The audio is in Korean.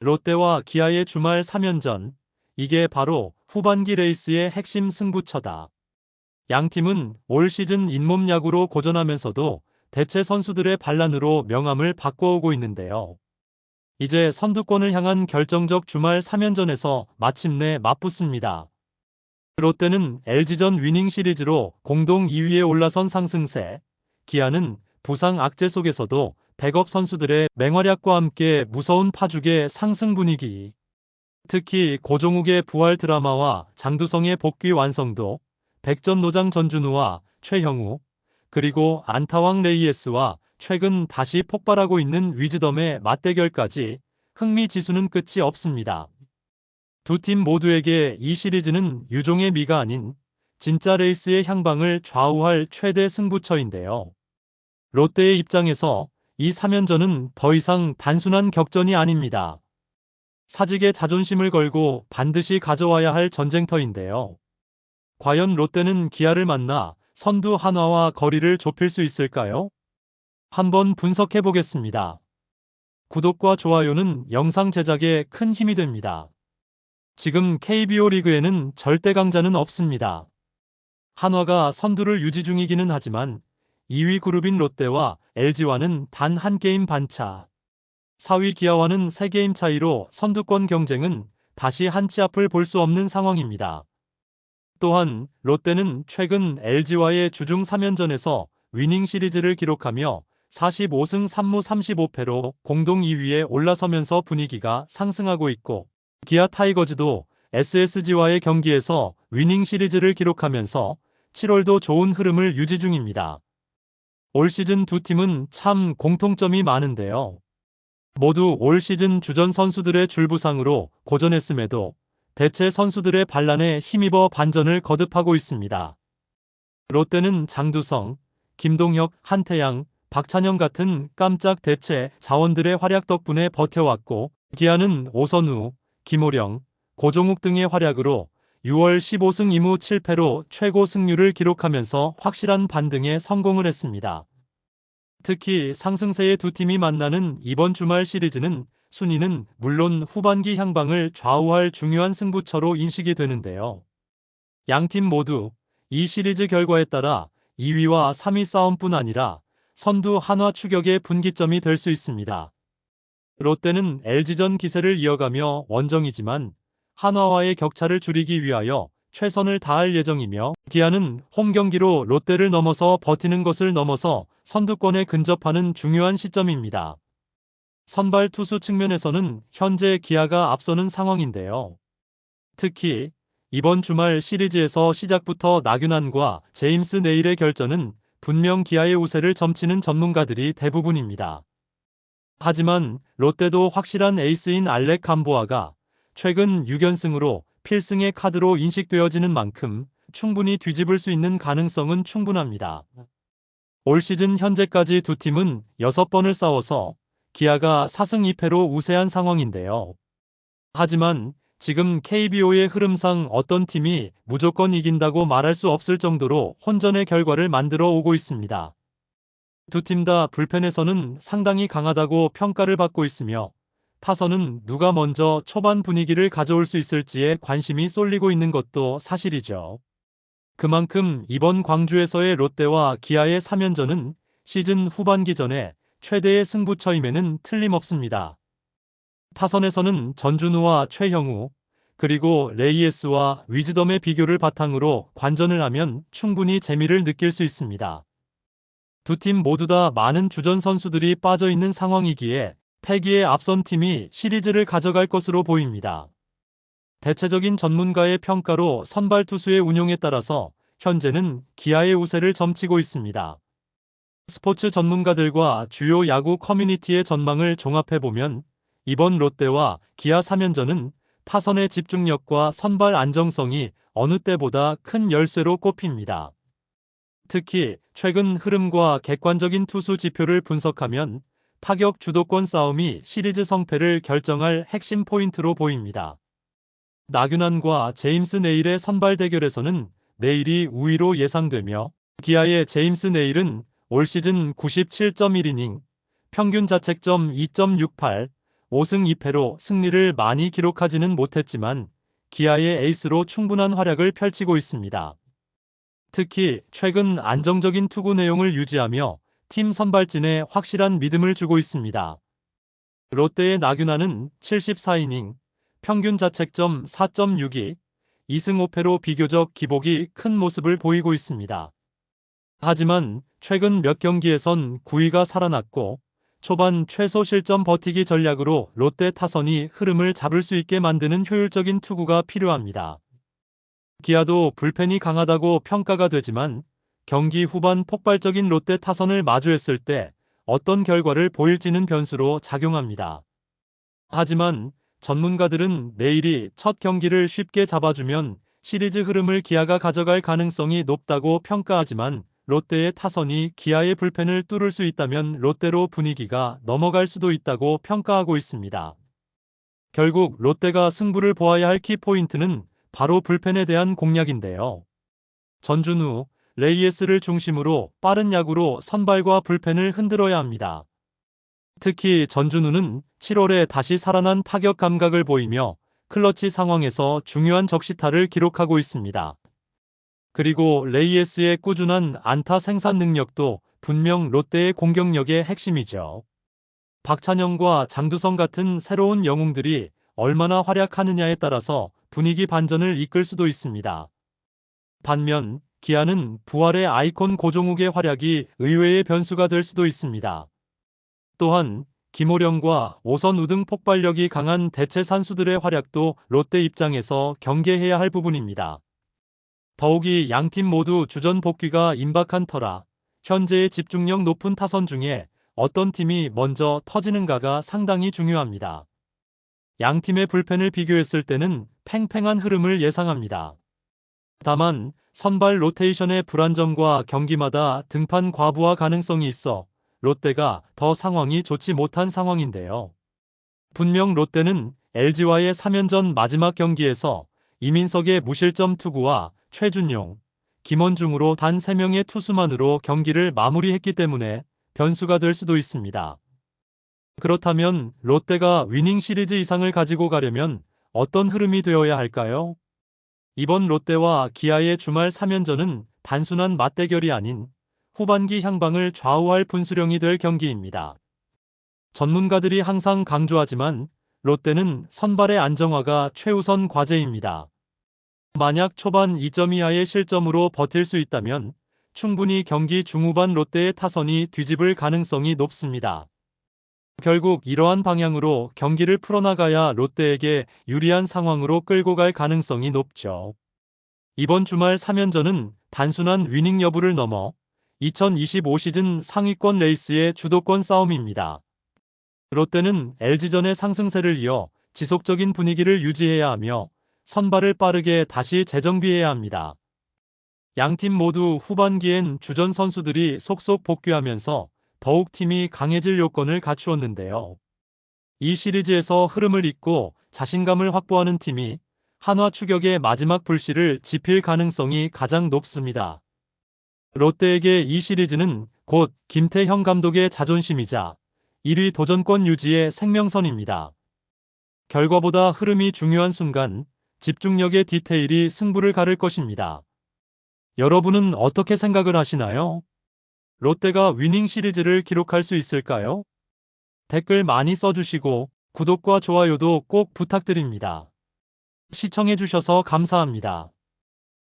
롯데와 기아의 주말 3연전. 이게 바로 후반기 레이스의 핵심 승부처다. 양 팀은 올 시즌 잇몸 야구로 고전하면서도 대체 선수들의 반란으로 명암을 바꿔오고 있는데요. 이제 선두권을 향한 결정적 주말 3연전에서 마침내 맞붙습니다. 롯데는 LG전 위닝 시리즈로 공동 2위에 올라선 상승세, 기아는 부상 악재 속에서도 백업 선수들의 맹활약과 함께 무서운 파죽의 상승 분위기. 특히 고종욱의 부활 드라마와 장두성의 복귀 완성도, 백전노장 전준우와 최형우, 그리고 안타왕 레이에스와 최근 다시 폭발하고 있는 위즈덤의 맞대결까지 흥미지수는 끝이 없습니다. 두 팀 모두에게 이 시리즈는 유종의 미가 아닌 진짜 레이스의 향방을 좌우할 최대 승부처인데요. 롯데의 입장에서 이 3연전은 더 이상 단순한 격전이 아닙니다. 사직의 자존심을 걸고 반드시 가져와야 할 전쟁터인데요. 과연 롯데는 기아를 만나 선두 한화와 거리를 좁힐 수 있을까요? 한번 분석해 보겠습니다. 구독과 좋아요는 영상 제작에 큰 힘이 됩니다. 지금 KBO 리그에는 절대 강자는 없습니다. 한화가 선두를 유지 중이기는 하지만 2위 그룹인 롯데와 LG와는 단 한 게임 반차. 4위 기아와는 3게임 차이로 선두권 경쟁은 다시 한 치 앞을 볼 수 없는 상황입니다. 또한 롯데는 최근 LG와의 주중 3연전에서 위닝 시리즈를 기록하며 45승 3무 35패로 공동 2위에 올라서면서 분위기가 상승하고 있고, 기아 타이거즈도 SSG와의 경기에서 위닝 시리즈를 기록하면서 7월도 좋은 흐름을 유지 중입니다. 올 시즌 두 팀은 참 공통점이 많은데요. 모두 올 시즌 주전 선수들의 줄부상으로 고전했음에도 대체 선수들의 반란에 힘입어 반전을 거듭하고 있습니다. 롯데는 장두성, 김동혁, 한태양, 박찬영 같은 깜짝 대체 자원들의 활약 덕분에 버텨왔고, 기아는 오선우, 김호령, 고종욱 등의 활약으로 6월 15승 2무 7패로 최고 승률을 기록하면서 확실한 반등에 성공을 했습니다. 특히 상승세의 두 팀이 만나는 이번 주말 시리즈는 순위는 물론 후반기 향방을 좌우할 중요한 승부처로 인식이 되는데요. 양 팀 모두 이 시리즈 결과에 따라 2위와 3위 싸움뿐 아니라 선두 한화 추격의 분기점이 될 수 있습니다. 롯데는 LG전 기세를 이어가며 원정이지만 한화와의 격차를 줄이기 위하여 최선을 다할 예정이며, 기아는 홈 경기로 롯데를 넘어서 버티는 것을 넘어서 선두권에 근접하는 중요한 시점입니다. 선발 투수 측면에서는 현재 기아가 앞서는 상황인데요. 특히 이번 주말 시리즈에서 시작부터 나균안과 제임스 네일의 결전은 분명 기아의 우세를 점치는 전문가들이 대부분입니다. 하지만 롯데도 확실한 에이스인 알렉 감보아가 최근 6연승으로 필승의 카드로 인식되어지는 만큼 충분히 뒤집을 수 있는 가능성은 충분합니다. 올 시즌 현재까지 두 팀은 6번을 싸워서 기아가 4승 2패로 우세한 상황인데요. 하지만 지금 KBO의 흐름상 어떤 팀이 무조건 이긴다고 말할 수 없을 정도로 혼전의 결과를 만들어 오고 있습니다. 두 팀 다 불펜에서는 상당히 강하다고 평가를 받고 있으며, 타선은 누가 먼저 초반 분위기를 가져올 수 있을지에 관심이 쏠리고 있는 것도 사실이죠. 그만큼 이번 광주에서의 롯데와 기아의 3연전은 시즌 후반기 전에 최대의 승부처임에는 틀림없습니다. 타선에서는 전준우와 최형우, 그리고 레이에스와 위즈덤의 비교를 바탕으로 관전을 하면 충분히 재미를 느낄 수 있습니다. 두 팀 모두 다 많은 주전 선수들이 빠져있는 상황이기에 패기에 앞선 팀이 시리즈를 가져갈 것으로 보입니다. 대체적인 전문가의 평가로 선발 투수의 운용에 따라서 현재는 기아의 우세를 점치고 있습니다. 스포츠 전문가들과 주요 야구 커뮤니티의 전망을 종합해보면 이번 롯데와 기아 3연전은 타선의 집중력과 선발 안정성이 어느 때보다 큰 열쇠로 꼽힙니다. 특히 최근 흐름과 객관적인 투수 지표를 분석하면 타격 주도권 싸움이 시리즈 성패를 결정할 핵심 포인트로 보입니다. 나균안과 제임스 네일의 선발 대결에서는 네일이 우위로 예상되며, 기아의 제임스 네일은 올 시즌 97.1이닝, 평균 자책점 2.68, 5승 2패로 승리를 많이 기록하지는 못했지만 기아의 에이스로 충분한 활약을 펼치고 있습니다. 특히 최근 안정적인 투구 내용을 유지하며 팀 선발진에 확실한 믿음을 주고 있습니다. 롯데의 나균아는 74이닝, 평균 자책점 4.62, 2승 5패로 비교적 기복이 큰 모습을 보이고 있습니다. 하지만 최근 몇 경기에선 구위가 살아났고 초반 최소 실점 버티기 전략으로 롯데 타선이 흐름을 잡을 수 있게 만드는 효율적인 투구가 필요합니다. 기아도 불펜이 강하다고 평가가 되지만 경기 후반 폭발적인 롯데 타선을 마주했을 때 어떤 결과를 보일지는 변수로 작용합니다. 하지만 전문가들은 내일이 첫 경기를 쉽게 잡아주면 시리즈 흐름을 기아가 가져갈 가능성이 높다고 평가하지만 롯데의 타선이 기아의 불펜을 뚫을 수 있다면 롯데로 분위기가 넘어갈 수도 있다고 평가하고 있습니다. 결국 롯데가 승부를 보아야 할 키포인트는 바로 불펜에 대한 공략인데요. 전준우, 레이에스를 중심으로 빠른 야구로 선발과 불펜을 흔들어야 합니다. 특히 전준우는 7월에 다시 살아난 타격 감각을 보이며 클러치 상황에서 중요한 적시타를 기록하고 있습니다. 그리고 레이에스의 꾸준한 안타 생산 능력도 분명 롯데의 공격력의 핵심이죠. 박찬영과 장두성 같은 새로운 영웅들이 얼마나 활약하느냐에 따라서 분위기 반전을 이끌 수도 있습니다. 반면 기아는 부활의 아이콘 고종욱의 활약이 의외의 변수가 될 수도 있습니다. 또한 김호령과 오선우 등 폭발력이 강한 대체 산수들의 활약도 롯데 입장에서 경계해야 할 부분입니다. 더욱이 양팀 모두 주전 복귀가 임박한 터라 현재의 집중력 높은 타선 중에 어떤 팀이 먼저 터지는가가 상당히 중요합니다. 양팀의 불펜을 비교했을 때는 팽팽한 흐름을 예상합니다. 다만 선발 로테이션의 불안정과 경기마다 등판 과부하 가능성이 있어 롯데가 더 상황이 좋지 못한 상황인데요. 분명 롯데는 LG와의 3연전 마지막 경기에서 이민석의 무실점 투구와 최준용, 김원중으로 단 3명의 투수만으로 경기를 마무리했기 때문에 변수가 될 수도 있습니다. 그렇다면 롯데가 위닝 시리즈 이상을 가지고 가려면 어떤 흐름이 되어야 할까요? 이번 롯데와 기아의 주말 3연전은 단순한 맞대결이 아닌 후반기 향방을 좌우할 분수령이 될 경기입니다. 전문가들이 항상 강조하지만 롯데는 선발의 안정화가 최우선 과제입니다. 만약 초반 2점 이하의 실점으로 버틸 수 있다면 충분히 경기 중후반 롯데의 타선이 뒤집을 가능성이 높습니다. 결국 이러한 방향으로 경기를 풀어나가야 롯데에게 유리한 상황으로 끌고 갈 가능성이 높죠. 이번 주말 3연전은 단순한 위닝 여부를 넘어 2025 시즌 상위권 레이스의 주도권 싸움입니다. 롯데는 LG전의 상승세를 이어 지속적인 분위기를 유지해야 하며 선발을 빠르게 다시 재정비해야 합니다. 양팀 모두 후반기엔 주전 선수들이 속속 복귀하면서 더욱 팀이 강해질 요건을 갖추었는데요. 이 시리즈에서 흐름을 잇고 자신감을 확보하는 팀이 한화 추격의 마지막 불씨를 지필 가능성이 가장 높습니다. 롯데에게 이 시리즈는 곧 김태형 감독의 자존심이자 1위 도전권 유지의 생명선입니다. 결과보다 흐름이 중요한 순간 집중력의 디테일이 승부를 가를 것입니다. 여러분은 어떻게 생각을 하시나요? 롯데가 위닝 시리즈를 기록할 수 있을까요? 댓글 많이 써주시고 구독과 좋아요도 꼭 부탁드립니다. 시청해주셔서 감사합니다.